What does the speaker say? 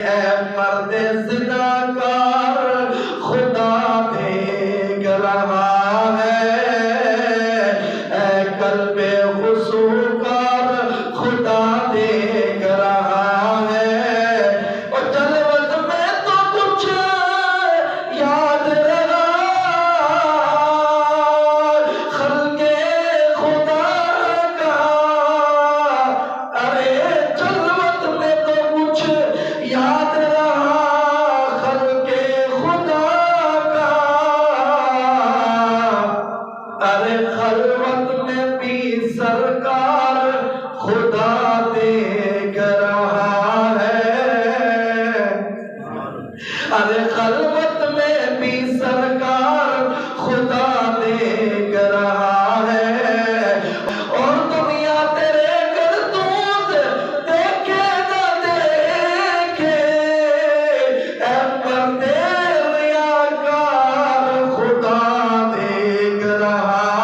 اے مرد زناکار خدا دیکھ رہا ہے، اے قلب خصوصار خدا دیکھ رہا ہے، اور جلوت میں تو کچھ یاد رہا، خلق خدا کا، ارے جلوت میں تو کچھ یاد رہا، خلق خدا کا، ارے خلوت میں بھی سرکار خدا دیکھ رہا ہے، ارے خلوت میں بھی سرکار خدا دیکھ رہا ہے، اور دنیا تیرے کرتوت دیکھے نہ دیکھے، اے مرد ریاکار خدا دیکھ رہا